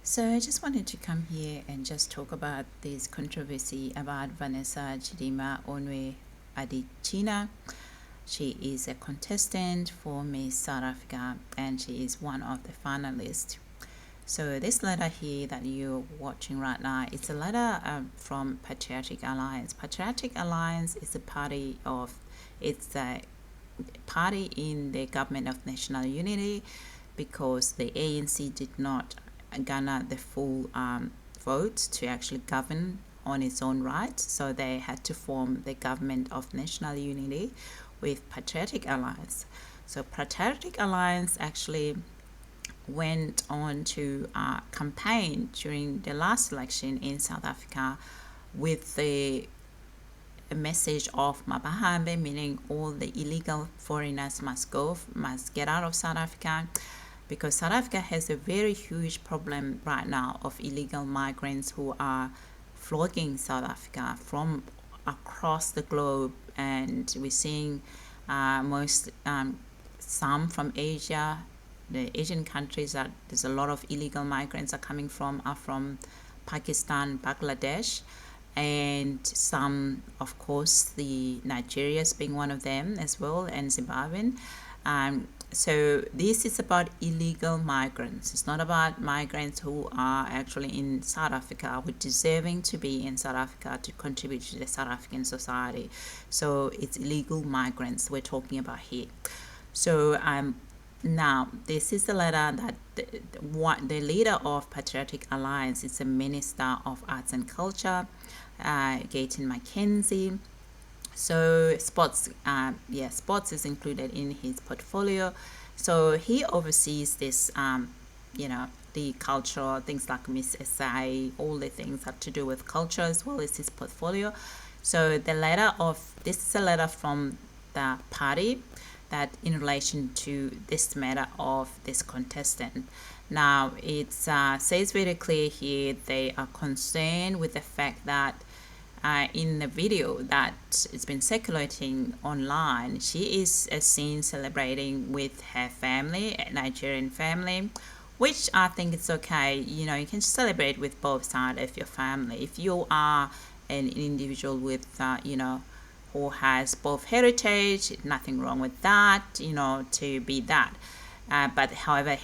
So I just wanted to come here and just talk about this controversy about Vanessa Chidimma Onwe Adetshina. She is a contestant for Miss South Africa and she is one of the finalists. So this letter here that you're watching right now, it's a letter from Patriotic Alliance. Patriotic Alliance is a party in the government of national unity because the ANC did not garner the full vote to actually govern on its own right. So they had to form the government of national unity with Patriotic Alliance. So Patriotic Alliance actually went on to campaign during the last election in South Africa with a message of Mabahambe, meaning all the illegal foreigners must get out of South Africa, because South Africa has a very huge problem right now of illegal migrants who are flocking South Africa from across the globe, and we're seeing some from Asia. The Asian countries that there's a lot of illegal migrants are coming from are from Pakistan, Bangladesh, and some, of course, the Nigeria's being one of them as well, and Zimbabwean. So this is about illegal migrants. It's not about migrants who are actually in South Africa, who are deserving to be in South Africa to contribute to the South African society. So it's illegal migrants we're talking about here. So now this is the letter that the leader of Patriotic Alliance is the Minister of Arts and Culture, Gayton McKenzie. So sports is included in his portfolio. So he oversees this, the culture, things like Miss SA, all the things that to do with culture as well as his portfolio. So this is a letter from the party that in relation to this matter of this contestant. Now it says very clear here they are concerned with the fact that in the video that has been circulating online, she is seen celebrating with her family, a Nigerian family, which I think it's okay. You can celebrate with both sides of your family. If you are an individual with, who has both heritage, nothing wrong with that, to be that. But however,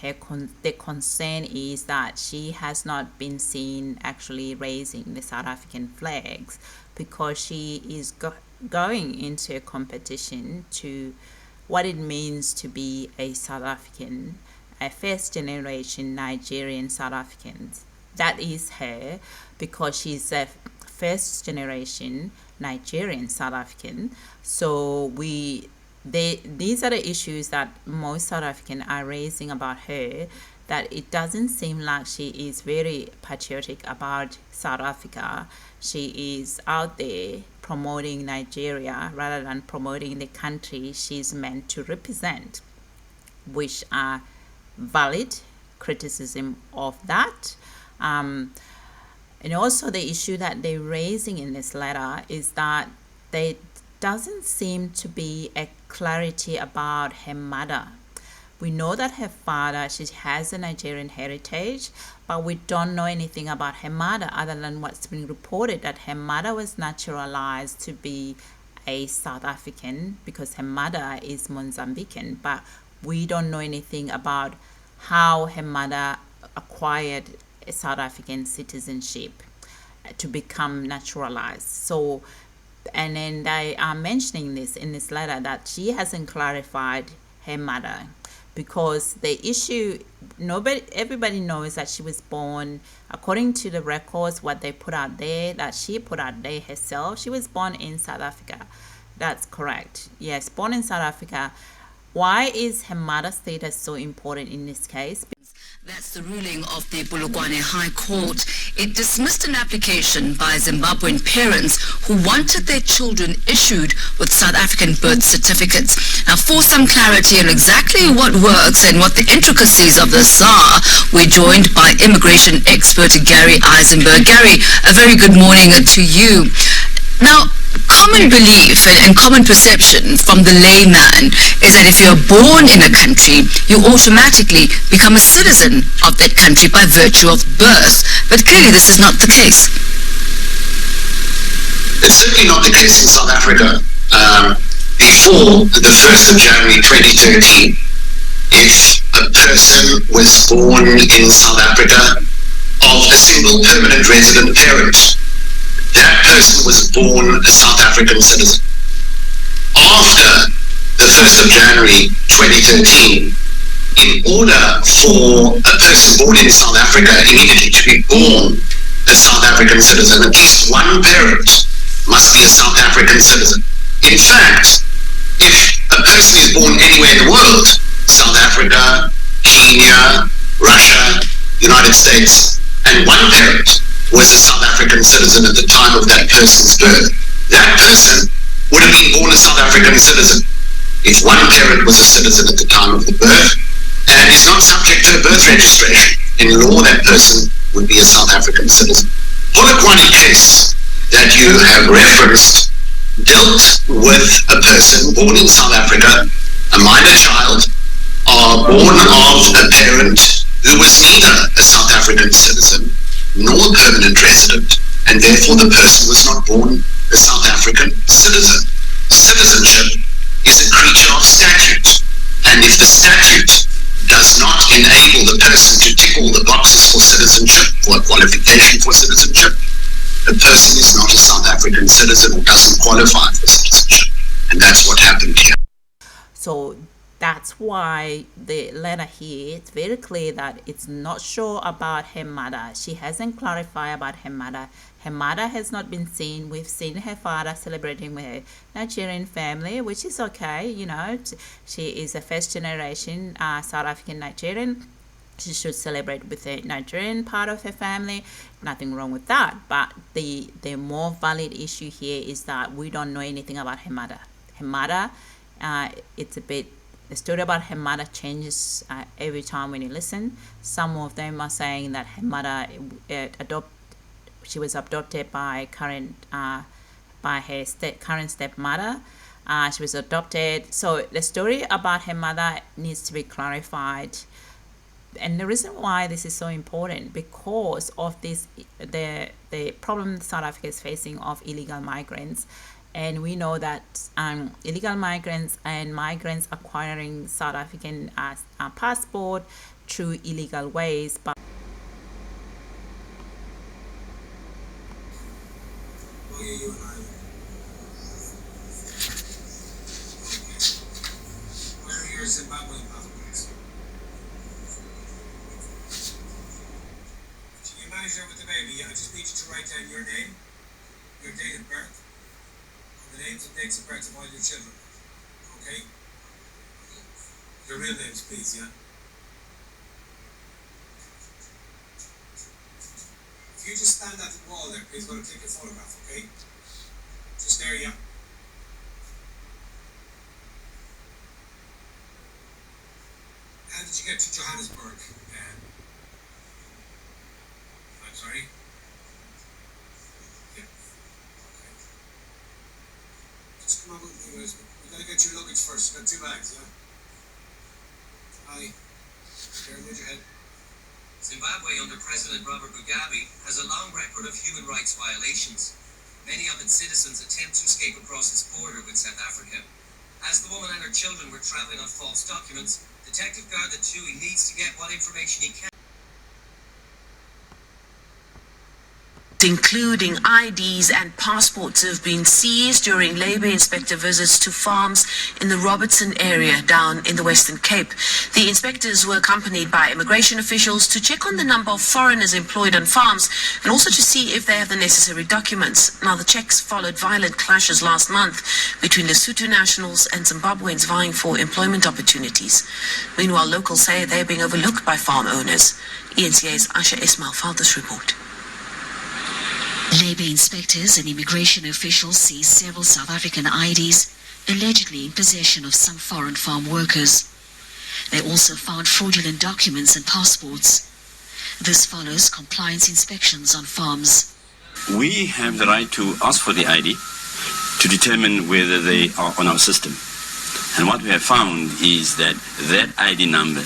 the concern is that she has not been seen actually raising the South African flags because she is going into a competition to what it means to be a South African, a first generation Nigerian South African. That is her, because she's a first generation Nigerian South African. So these are the issues that most South Africans are raising about her, that it doesn't seem like she is very patriotic about South Africa. She is out there promoting Nigeria rather than promoting the country she's meant to represent, which are valid criticism of that. And also the issue that they're raising in this letter is that there doesn't seem to be a clarity about her mother. We know that her father, she has a Nigerian heritage, but we don't know anything about her mother other than what's been reported, that her mother was naturalized to be a South African because her mother is Mozambican, but we don't know anything about how her mother acquired a South African citizenship to become naturalized. So, and then they are mentioning this in this letter that she hasn't clarified her mother, because the issue, everybody knows that she was born, according to the records, what they put out there, that she put out there herself, she was born in South Africa. That's correct. Yes, born in South Africa. Why is her mother's status so important in this case? That's the ruling of the Polokwane High Court. It dismissed an application by Zimbabwean parents who wanted their children issued with South African birth certificates. Now, for some clarity on exactly what works and what the intricacies of this are, we're joined by immigration expert Gary Eisenberg. Gary, a very good morning to you. Now, common belief and common perception from the layman is that if you're born in a country, you automatically become a citizen of that country by virtue of birth. But clearly this is not the case. It's certainly not the case in South Africa. Before the 1st of January 2013, if a person was born in South Africa of a single permanent resident parent, that person was born a South African citizen. After the 1st of January 2013, in order for a person born in South Africa immediately to be born a South African citizen, at least one parent must be a South African citizen. In fact, if a person is born anywhere in the world, South Africa, Kenya, Russia, United States, and one parent was a South African citizen at the time of that person's birth, that person would have been born a South African citizen if one parent was a citizen at the time of the birth and is not subject to a birth registration. In law, that person would be a South African citizen. Polokwane case that you have referenced dealt with a person born in South Africa, a minor child, born of a parent who was neither a South African citizen nor a permanent resident, and therefore the person was not born a South African citizen. Citizenship is a creature of statute, and if the statute does not enable the person to tick all the boxes for citizenship, for a qualification for citizenship, the person is not a South African citizen or doesn't qualify for citizenship. And that's what happened here. So that's why the letter here, it's very clear that it's not sure about her mother. She hasn't clarified about her mother. Her mother has not been seen. We've seen her father celebrating with her Nigerian family, which is okay. You know, she is a first generation South African Nigerian. She should celebrate with the Nigerian part of her family. Nothing wrong with that. But the more valid issue here is that we don't know anything about her mother. Her mother, it's a bit, the story about her mother changes every time when you listen. Some of them are saying that her mother she was adopted by her current stepmother. She was adopted. So the story about her mother needs to be clarified. And the reason why this is so important, because of this, the problem South Africa is facing of illegal migrants. And we know that illegal migrants and migrants acquiring South African passport through illegal ways. But you and I. Where are your Zimbabwean passports? Can you manage that with the baby? I just need you to write down your name, your date of birth, and the names and dates of birth of all your children. Okay? Your real names, please, yeah? If you just stand at the wall there, please, I'm going to take a photograph, okay? Just there, yeah. How did you get to Johannesburg? I'm sorry? Yeah. Okay. Just come on with me, guys. We've got to get your luggage first. You've got 2 bags, yeah? Hi. There, move your head. Zimbabwe under President Robert Mugabe has a long record of human rights violations. Many of its citizens attempt to escape across its border with South Africa. As the woman and her children were travelling on false documents, Detective Garda Tui needs to get what information he can, including IDs and passports, have been seized during Labour inspector visits to farms in the Robertson area down in the Western Cape. The inspectors were accompanied by immigration officials to check on the number of foreigners employed on farms and also to see if they have the necessary documents. Now, the checks followed violent clashes last month between Lesotho nationals and Zimbabweans vying for employment opportunities. Meanwhile, locals say they're being overlooked by farm owners. ENCA's Asha Ismail filed this report. Labour inspectors and immigration officials seized several South African IDs, allegedly in possession of some foreign farm workers. They also found fraudulent documents and passports. This follows compliance inspections on farms. We have the right to ask for the ID to determine whether they are on our system. And what we have found is that that ID number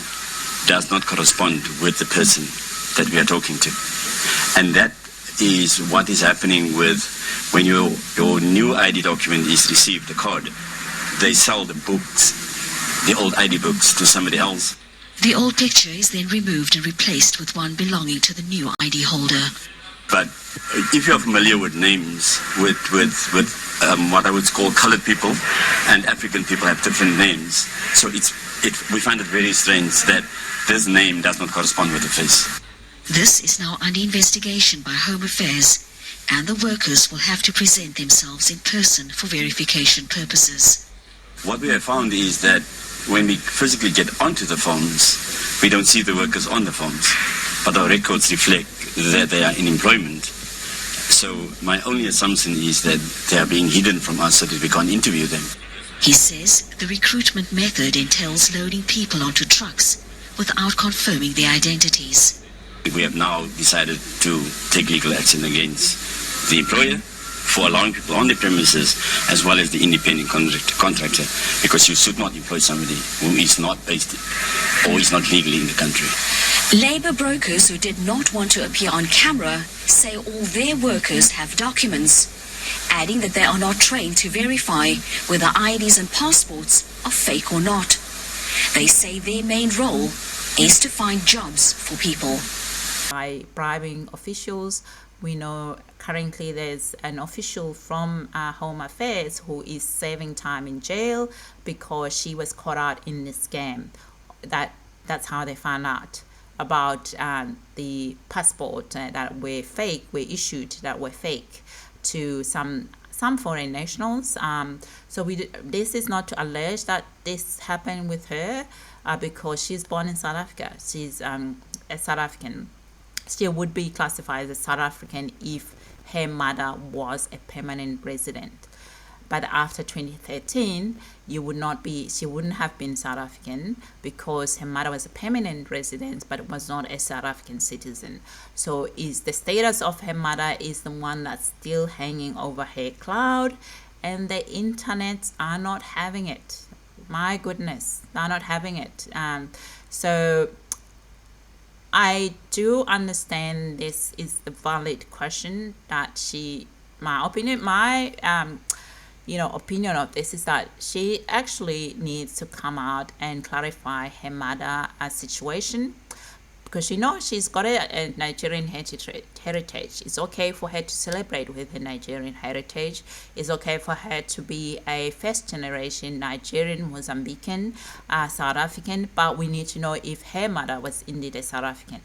does not correspond with the person that we are talking to. And that is what is happening with when your new ID document is received, the card. They sell the books, the old ID books, to somebody else. The old picture is then removed and replaced with one belonging to the new ID holder. But if you're familiar with names, with what I would call colored people and African people have different names, so we find it very strange that this name does not correspond with the face. This is now under investigation by Home Affairs, and the workers will have to present themselves in person for verification purposes. What we have found is that when we physically get onto the forms, we don't see the workers on the forms, but our records reflect that they are in employment. So my only assumption is that they are being hidden from us so that we can't interview them. He says the recruitment method entails loading people onto trucks without confirming their identities. We have now decided to take legal action against the employer for allowing people on the premises as well as the independent contractor, because you should not employ somebody who is not based or is not legally in the country. Labour brokers who did not want to appear on camera say all their workers have documents, adding that they are not trained to verify whether IDs and passports are fake or not. They say their main role is to find jobs for people. By bribing officials, we know currently there's an official from Home Affairs who is serving time in jail because she was caught out in this scam. That's how they found out about the passport that were fake, were issued that were fake to some foreign nationals. So this is not to allege that this happened with her because she's born in South Africa. She's a South African. She would be classified as South African if her mother was a permanent resident. But after 2013, she wouldn't have been South African because her mother was a permanent resident but was not a South African citizen. So is the status of her mother is the one that's still hanging over her cloud, and the internet are not having it. My goodness, they're not having it. So I do understand this is the valid question that opinion of this is that she actually needs to come out and clarify her mother's situation, because she's got a Nigerian heritage. It's okay for her to celebrate with her Nigerian heritage. It's okay for her to be a first generation Nigerian, Mozambican, South African, but we need to know if her mother was indeed a South African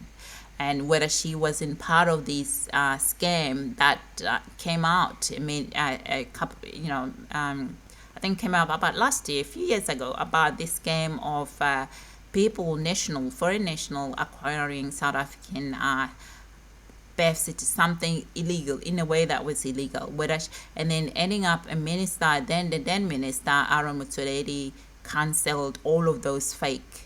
and whether she was in part of this scam that came out. I mean, a couple, I think came out about last year, a few years ago, about this scam of foreign national acquiring South African birth certificate, something illegal in a way that was illegal, and then ending up a minister, then the then minister Aaron Mutsoredi cancelled all of those fake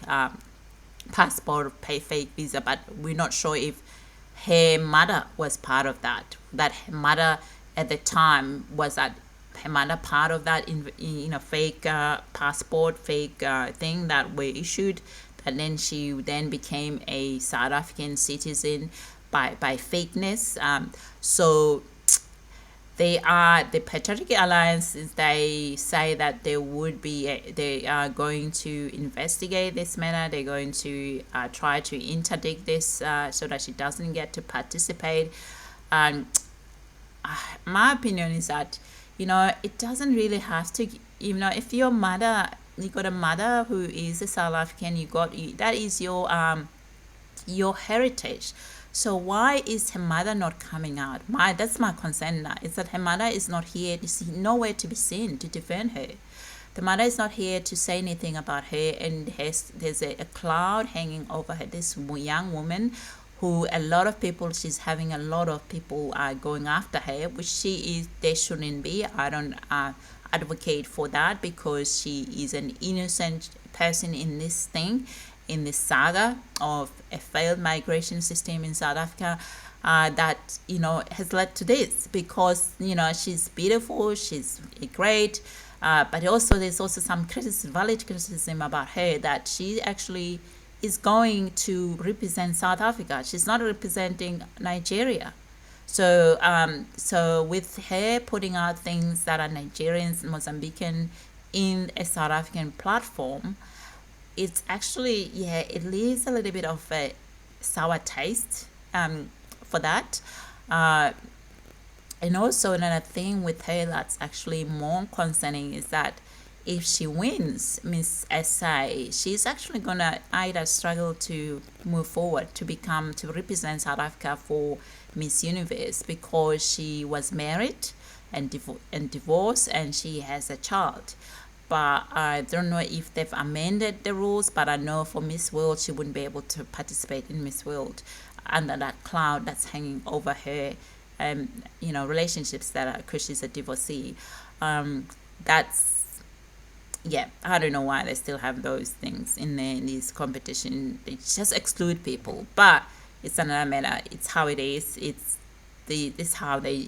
passport, fake visa, but we're not sure if her mother was part of that her mother at the time was that her mother part of that in a fake passport, fake thing that were issued, and then she then became a South African citizen by fakeness. So they are the Patriotic Alliance. They say that they are going to investigate this matter. They're going to try to interdict this so that she doesn't get to participate. My opinion is that it doesn't really have to. If you got a mother who is a South African, that is your heritage. So why is her mother not coming out? That's my concern now. Is that her mother is not here. There's nowhere to be seen to defend her. The mother is not here to say anything about her, and there's a cloud hanging over her. This young woman who she's having a lot of people going after her, which they shouldn't be. I don't advocate for that because she is an innocent person in this saga of a failed migration system in South Africa. that, you know, has led to this, because, you know, she's beautiful, she's great, but also there's also some criticism, valid criticism about her, that she actually is going to represent South Africa. She's not representing Nigeria. So so with her putting out things that are Nigerians, Mozambican in a South African platform, it's actually, yeah, it leaves a little bit of a sour taste for that. And also another thing with her that's actually more concerning is that if she wins Miss SA, she's actually gonna either struggle to move forward to represent South Africa for Miss Universe, because she was married and divorced and she has a child. But I don't know if they've amended the rules, but I know for Miss World she wouldn't be able to participate in Miss World under that cloud that's hanging over her, you know, relationships that are, because she's a divorcee. Yeah, I don't know why they still have those things in there in this competition. They just exclude people, but it's another matter. It's how it is. This how they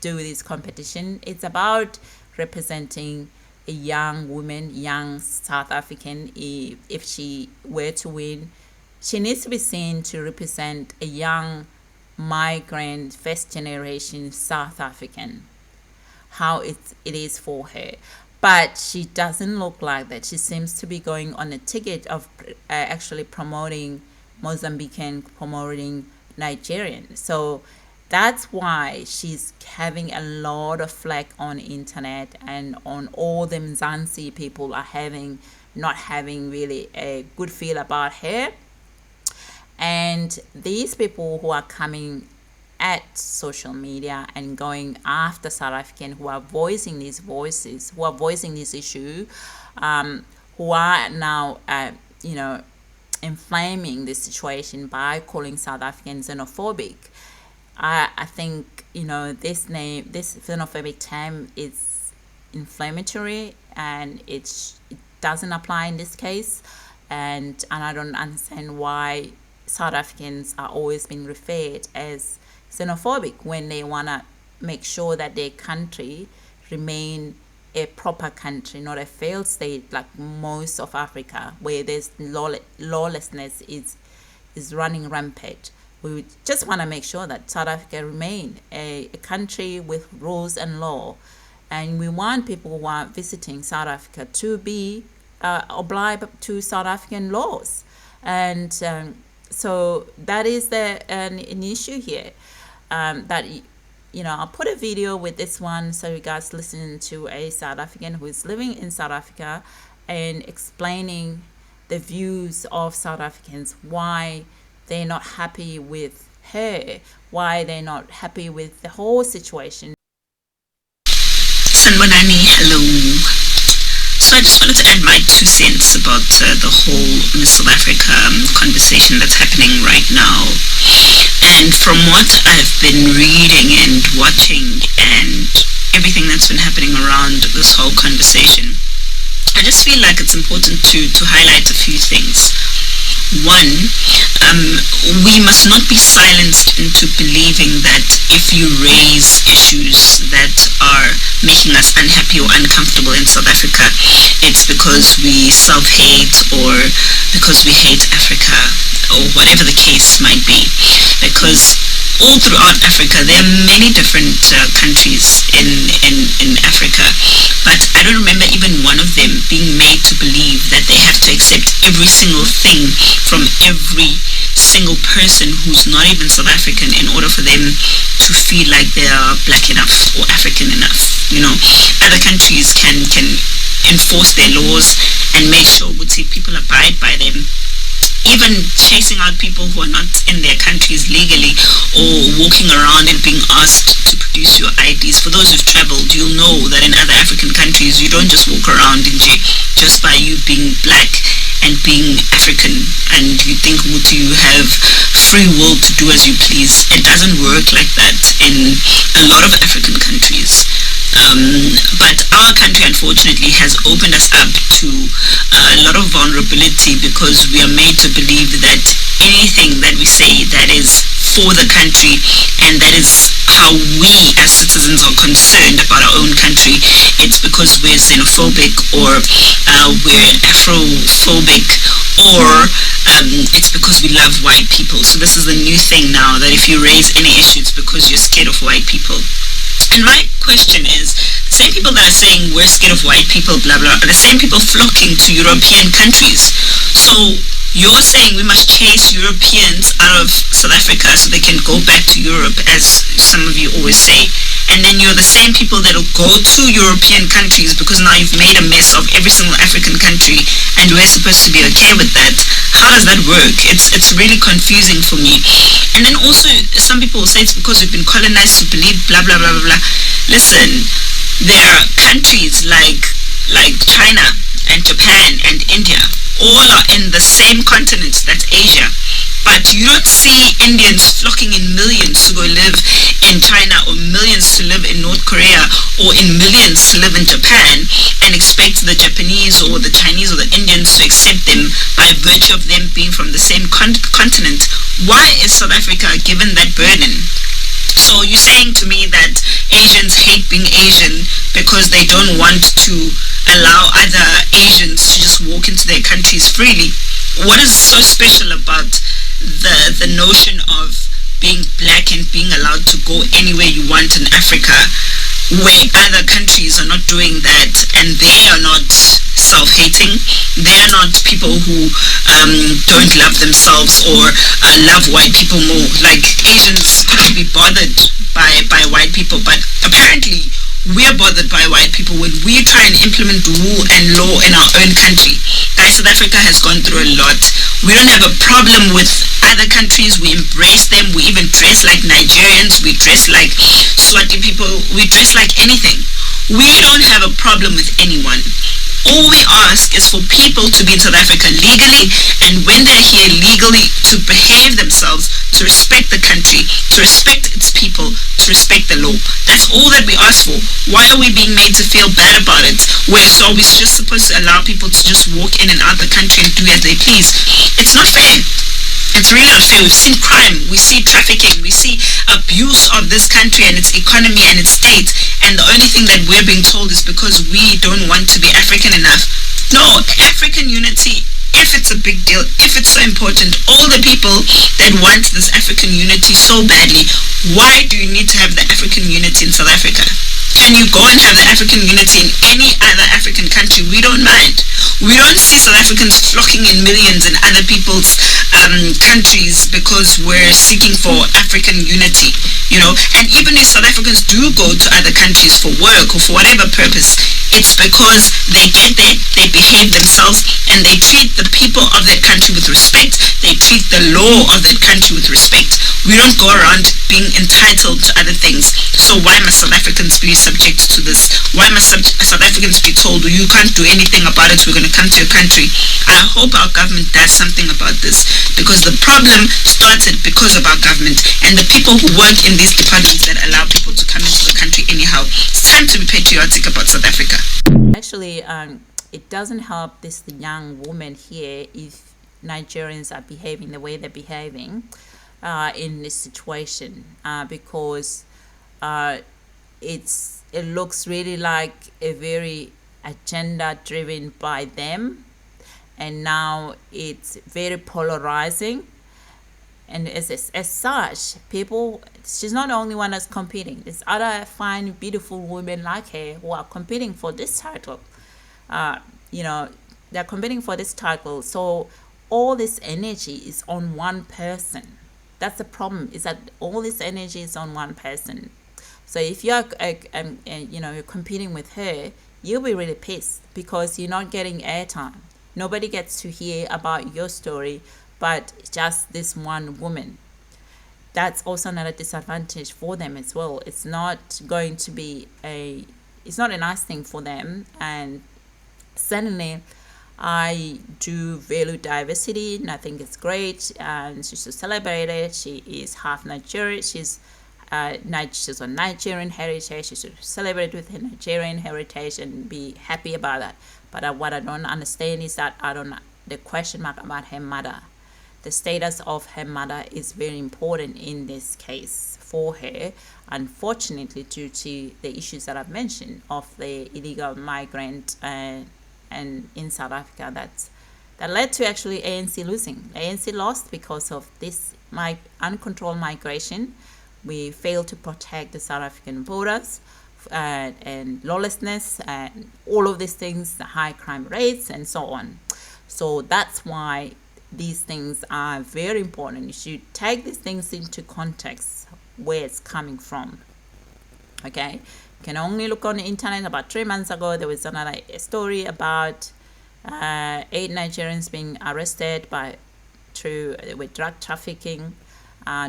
do this competition. It's about representing a young woman, young South African. If she were to win, she needs to be seen to represent a young migrant, first generation South African, how it is for her. But she doesn't look like that. She seems to be going on a ticket of actually promoting Mozambican, promoting Nigerian. So that's why she's having a lot of flack on internet, and on all the Mzansi people are not having really a good feel about her. And these people who are coming at social media and going after South African, who are voicing these voices, who are voicing this issue, who are now, you know, inflaming this situation by calling South Africans xenophobic. I think, you know, this xenophobic term is inflammatory, and it doesn't apply in this case, and I don't understand why South Africans are always being referred as xenophobic when they want to make sure that their country remain a proper country, not a failed state like most of Africa, where there's lawlessness is running rampant. We just want to make sure that South Africa remain a country with rules and law, and we want people who are visiting South Africa to be obliged to South African laws. And so that is an issue here. That, you know, I'll put a video with this one so you guys listen to a South African who is living in South Africa and explaining the views of South Africans, why they're not happy with her, why they're not happy with the whole situation. Sanbonani, hello. So I just wanted to add my 2 cents about the whole Miss South Africa conversation that's happening right now. And from what I've been reading and watching and everything that's been happening around this whole conversation, I just feel like it's important to highlight a few things. One, we must not be silenced into believing that if you raise issues that are making us unhappy or uncomfortable in South Africa, it's because we self-hate or because we hate Africa, or whatever the case might be. Because all throughout Africa, there are many different countries in Africa, but I don't remember even one of them being made to believe that they have to accept every single thing from every single person who's not even South African in order for them to feel like they are black enough or African enough. You know, other countries can enforce their laws and make sure people abide by them, even chasing out people who are not in their countries legally, or walking around and being asked to produce your IDs. For those who've traveled, you'll know that in other African countries, you don't just walk around in jail just by you being black and being African, and you think you have free will to do as you please. It doesn't work like that in a lot of African countries. But our country, unfortunately, has opened us up to a lot of vulnerability, because we are made to believe that anything that we say that is for the country, and that is how we as citizens are concerned about our own country, it's because we're xenophobic, or we're Afrophobic, or it's because we love white people. So this is the new thing now, that if you raise any issue, it's because you're scared of white people. And my question is, the same people that are saying we're scared of white people, blah, blah, are the same people flocking to European countries. So you're saying we must chase Europeans out of South Africa so they can go back to Europe, as some of you always say. And then you're the same people that will go to European countries because now you've made a mess of every single African country, and we're supposed to be okay with that. How does that work? It's really confusing for me. And then also, some people will say it's because we've been colonized to believe blah, blah, blah, blah, blah. Listen, there are countries like China and Japan and India, all are in the same continent, that's Asia. But you don't see Indians flocking in millions to go live in China, or millions to live in North Korea, or in millions to live in Japan, and expect the Japanese or the Chinese or the Indians to accept them by virtue of them being from the same continent. Why is South Africa given that burden? So you're saying to me that Asians hate being Asian because they don't want to allow other Asians to just walk into their countries freely. What is so special about the notion of being black and being allowed to go anywhere you want in Africa, where other countries are not doing that, and they are not self-hating, they are not people who don't love themselves or love white people more? Like, Asians couldn't be bothered by white people, but apparently we're bothered by white people when we try and implement rule and law in our own country. Guys, South Africa has gone through a lot. We don't have a problem with other countries. We embrace them. We even dress like Nigerians. We dress like Swati people. We dress like anything. We don't have a problem with anyone. All we ask is for people to be in South Africa legally, and when they're here legally, to behave themselves, to respect the country, to respect its people, to respect the law. That's all that we ask for. Why are we being made to feel bad about it? So we're just supposed to allow people to just walk in and out the country and do as they please? It's not fair. It's really not fair. We've seen crime, we see trafficking, we see abuse of this country and its economy and its state, and the only thing that we're being told is because we don't want to be African enough. No, African unity, if it's a big deal, if it's so important, all the people that want this African unity so badly, why do you need to have the African unity in South Africa? Can you go and have the African unity in any other African country? We don't mind. We don't see South Africans flocking in millions in other people's countries because we're seeking for African unity, you know. And even if South Africans do go to other countries for work or for whatever purpose, it's because they get there, they behave themselves, and they treat the people of that country with respect. They treat the law of that country with respect. We don't go around being entitled to other things. So why must South Africans be subject to this? Why must South Africans be told, well, you can't do anything about it, we're going to come to your country? I hope our government does something about this, because the problem started because of our government and the people who work in these departments that allow people to come into the country anyhow. It's time to be patriotic about South Africa. Actually, it doesn't help this young woman here if Nigerians are behaving the way they're behaving in this situation, because it looks really like a very agenda driven by them, and now it's very polarizing. And as such, people, she's not the only one that's competing. There's other fine, beautiful women like her who are competing for this title. You know, they're competing for this title. So all this energy is on one person. That's the problem, is that all this energy is on one person. So if you're, you know, you're competing with her, you'll be really pissed because you're not getting airtime. Nobody gets to hear about your story, but just this one woman. That's also another disadvantage for them as well. It's not going to be it's not a nice thing for them. And certainly, I do value diversity, and I think it's great, and she should celebrate it. She is half Nigerian. She's on Nigerian heritage. She should celebrate with her Nigerian heritage and be happy about that. But what I don't understand is that the question mark about her mother. the status of her mother is very important in this case for her, unfortunately, due to the issues that I've mentioned of the illegal migrant and in South Africa that led to actually ANC losing. ANC lost because of this uncontrolled migration. We failed to protect the South African voters and lawlessness and all of these things, the high crime rates and so on. So that's why these things are very important. You should take these things into context, where it's coming from. Okay, you can only look on the internet. About 3 months ago, there was another story about 8 Nigerians being arrested with drug trafficking,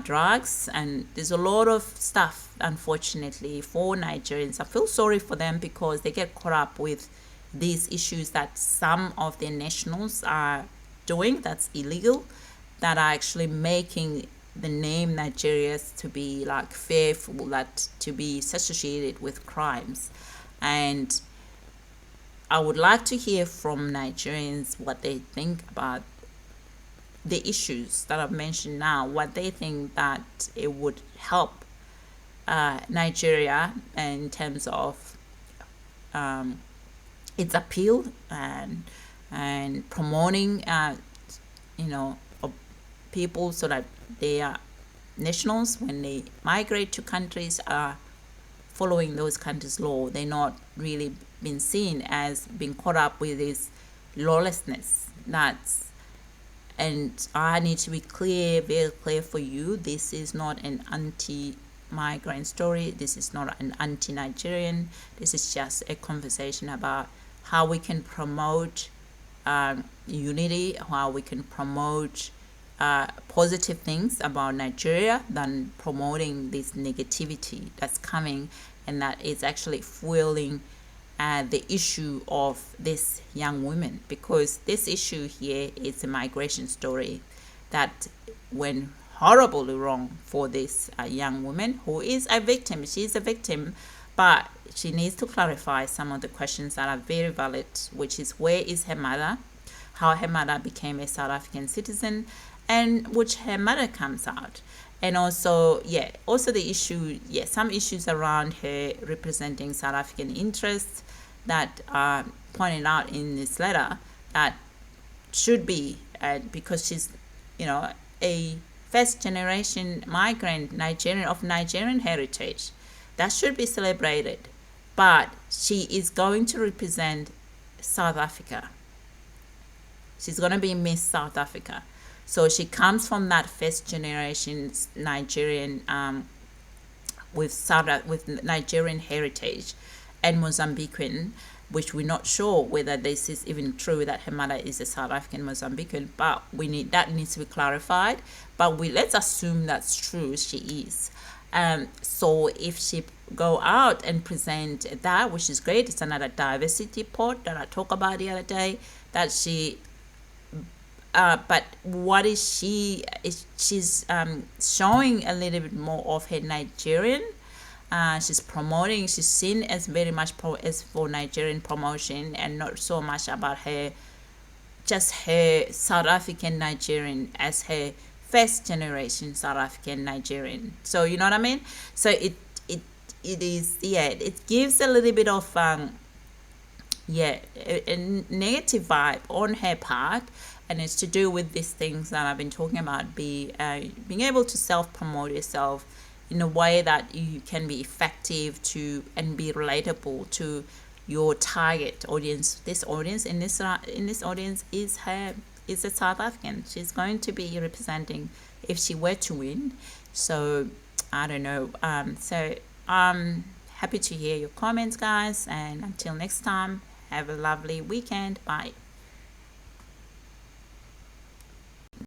drugs, and there's a lot of stuff, unfortunately, for Nigerians. I feel sorry for them because they get caught up with these issues that some of their nationals are doing that's illegal, that are actually making the name Nigeria to be like fearful, that to be associated with crimes. And I would like to hear from Nigerians what they think about the issues that I've mentioned now, what they think that it would help Nigeria in terms of its appeal and promoting people so that their nationals, when they migrate to countries, are following those countries' law. They're not really been seen as being caught up with this lawlessness. And I need to be clear, very clear for you. This is not an anti-migrant story. This is not an anti-Nigerian. This is just a conversation about how we can promote unity, how we can promote positive things about Nigeria than promoting this negativity that's coming and that is actually fueling the issue of this young women, because this issue here is a migration story that went horribly wrong for this young woman who is a victim. She's a victim, but she needs to clarify some of the questions that are very valid, which is where is her mother, how her mother became a South African citizen, and which her mother comes out. And also the issue, some issues around her representing South African interests that are pointed out in this letter that should be, because she's, a first generation migrant Nigerian of Nigerian heritage, that should be celebrated. But she is going to represent South Africa. She's going to be Miss South Africa. So she comes from that first generation Nigerian with Nigerian heritage and Mozambican, which we're not sure whether this is even true that her mother is a South African Mozambican, but that needs to be clarified. But let's assume that's true, she is. So if she go out and present that, which is great, it's another diversity part that I talked about the other day, that she but what is she's showing a little bit more of her Nigerian. She's seen as very much as for Nigerian promotion and not so much about her South African Nigerian as her first generation South African Nigerian. So you know what I mean? So it gives a little bit of a negative vibe on her part. And it's to do with these things that I've been talking about, being able to self-promote yourself in a way that you can be effective and be relatable to your target audience. This audience in this audience is a South African. She's going to be representing if she were to win. So I don't know. So I'm happy to hear your comments, guys. And until next time, have a lovely weekend. Bye.